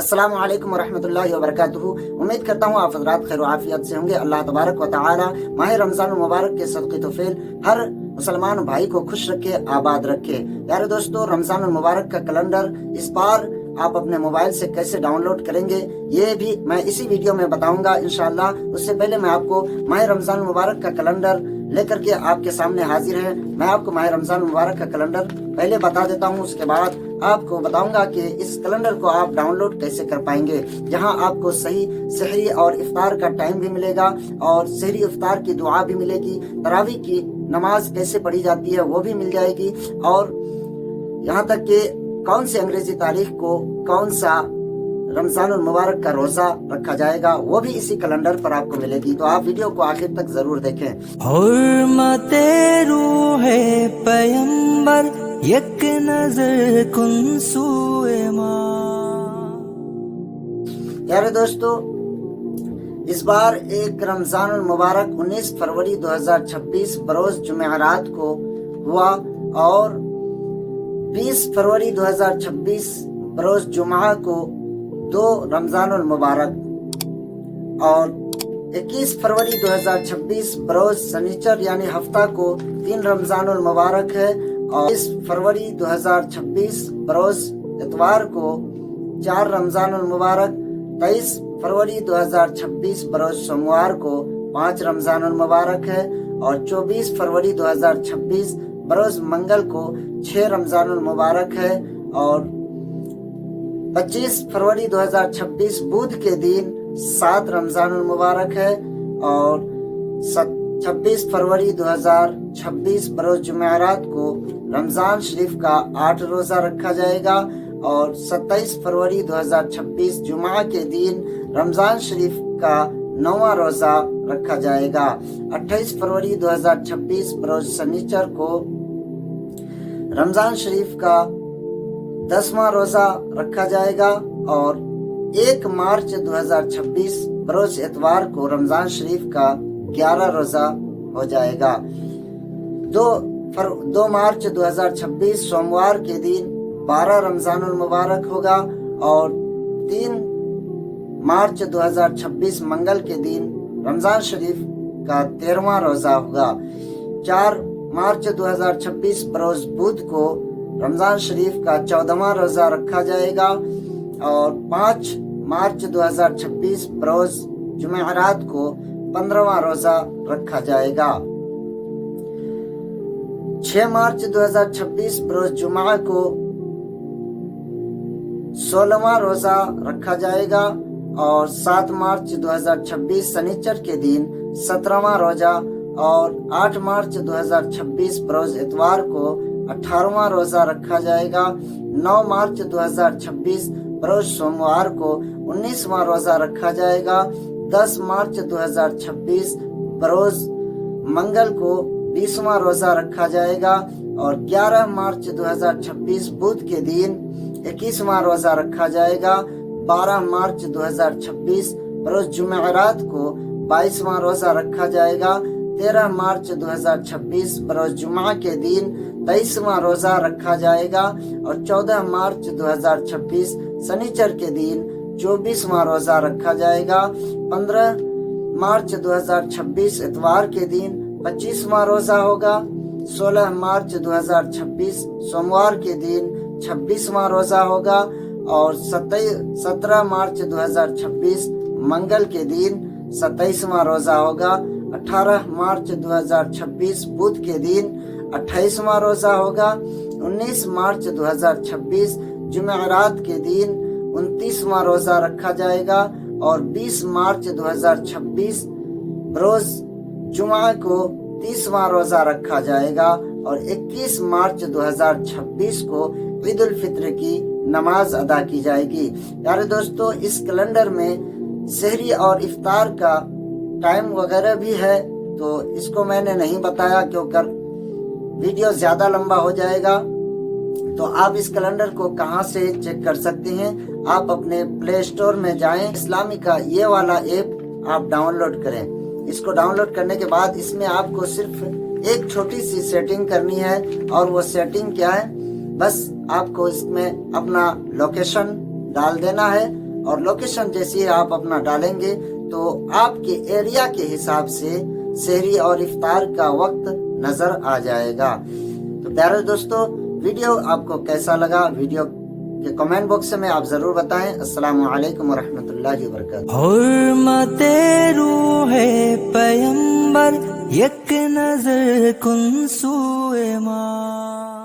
अस्सलाम वालेकुम वरहमतुल्लाहि वबरकातुहू। उम्मीद करता हूँ आप हज़रात खैर आफियत से होंगे। अल्लाह तबारक व तआला माह रमज़ान मुबारक के सदक़े तोफ़ील हर मुसलमान भाई को खुश रखे, आबाद रखे। यार दोस्तों, रमज़ान मुबारक का कैलेंडर इस बार आप अपने मोबाइल से कैसे डाउनलोड करेंगे ये भी मैं इसी वीडियो में बताऊंगा इंशाअल्लाह। उससे पहले मैं आपको माह रमज़ान मुबारक का कैलेंडर लेकर के आपके सामने हाजिर है। मैं आपको माह रमज़ान मुबारक का कैलेंडर पहले बता देता हूँ, उसके बाद आपको बताऊंगा कि इस कैलेंडर को आप डाउनलोड कैसे कर पाएंगे, जहां आपको सही सहरी और इफ्तार का टाइम भी मिलेगा और सहरी इफ्तार की दुआ भी मिलेगी। तरावी की नमाज कैसे पढ़ी जाती है वो भी मिल जाएगी, और यहाँ तक कि कौन सी अंग्रेजी तारीख को कौन सा रमजान मुबारक का रोजा रखा जाएगा वो भी इसी कैलेंडर पर आपको मिलेगी। तो आप वीडियो को आखिर तक जरूर देखें। हुर्मते रूहे पैगंबर एक नजर कुन सूए माँ। यारे दोस्तों, इस बार एक रमजान मुबारक 19 फरवरी 2026 बरोज जुमेरात को हुआ और 20 फरवरी 2026 बरोज जुमा को 2 रमजान मुबारक और 21 फरवरी 2026 बरोज शनिचर यानी हफ्ता को 3 रमजान मुबारक है, और 20 फरवरी 2026 बरोज इतवार को 4 रमजान मुबारक, 23 फरवरी 2026 बरोज सोमवार को 5 रमजान मुबारक है, और 24 फरवरी 2026 बरोज मंगल को 6 रमजान मुबारक है, और 25 फरवरी 2026 बुध के दिन 7 रमजान मुबारक है, और 26 फरवरी 2026 बरोज जुमेरात को रमजान शरीफ का 8 रोजा रखा जाएगा, और 27 फरवरी 2026 जुमा के दिन रमजान शरीफ का 9वां रोजा रखा जाएगा। 28 फरवरी 2026 बरोज शनिचर को रमजान शरीफ का 10वां रोजा रखा जाएगा, और 1 मार्च 2026 बरोज इतवार को रमजान शरीफ का 11 रोजा हो जाएगा। 2 मार्च 2026 सोमवार के दिन 12 रमजान मुबारक होगा, और 3 मार्च 2026 मंगल के दिन रमजान शरीफ का 13वां रोजा होगा। 4 मार्च 2026 बरोज बुध को रमजान शरीफ का 14वां रोजा रखा जाएगा, और 5 मार्च 2026 बरोज जुमेरात को 15वां रोजा रखा जाएगा। 6 मार्च 2026 बरोज जुमा को 16वां रोजा रखा जाएगा, और 7 मार्च 2026 शनिचर के दिन 17वां रोजा, और 8 मार्च 2026 बरोज इतवार को 18वां रोजा रखा जाएगा। 9 मार्च 2026 बरोज सोमवार को 19वां रोजा रखा जाएगा। 10 मार्च 2026 बरोज मंगल को 20वां रोजा रखा जाएगा, और 11 मार्च 2026 बुध के दिन 21वां रोजा रखा जाएगा। 12 मार्च 2026 बरोज जुमेरात को 22वां रोजा रखा जाएगा। 13 मार्च 2026 बरोज जुमा के दिन 23वां रोजा रखा जाएगा, और 14 मार्च 2026 शनिचर के दिन 24वां रोजा रखा जाएगा। 15 मार्च 2026 इतवार के दिन 25वां रोजा होगा। 16 मार्च 2026 सोमवार के दिन 26वां रोजा होगा, और 17 मार्च 2026 मंगल के दिन 27वां रोजा होगा। 18 मार्च 2026 बुध के दिन 28वां रोजा होगा। 19 मार्च 2026 जुमेरात के दिन 29वां रोजा रखा जाएगा, और 20 मार्च 2026 रोज जुमा को 30वां रोजा रखा जाएगा, और 21 मार्च 2026 को ईद उल फित्र की नमाज अदा की जाएगी। यार दोस्तों, इस कैलेंडर में सहरी और इफ्तार का टाइम वगैरह भी है, तो इसको मैंने नहीं बताया क्योंकि वीडियो ज्यादा लंबा हो जाएगा। तो आप इस कैलेंडर को कहां से चेक कर सकते हैं? आप अपने प्ले स्टोर में जाएं, इस्लामी का ये वाला ऐप आप डाउनलोड करें। इसको डाउनलोड करने के बाद इसमें आपको सिर्फ एक छोटी सी सेटिंग करनी है, और वो सेटिंग क्या है, बस आपको इसमें अपना लोकेशन डाल देना है اور لوکیشن جیسی آپ اپنا ڈالیں گے تو آپ کے ایریا کے حساب سے سحری اور افطار کا وقت نظر آ جائے گا۔ تو پیارے دوستو، ویڈیو آپ کو کیسا لگا ویڈیو کے کمنٹ باکس میں آپ ضرور بتائیں۔ السلام علیکم ورحمۃ اللہ وبرکاتہ۔ حرمت روح پیمبر یک نظر کن سوئے ماں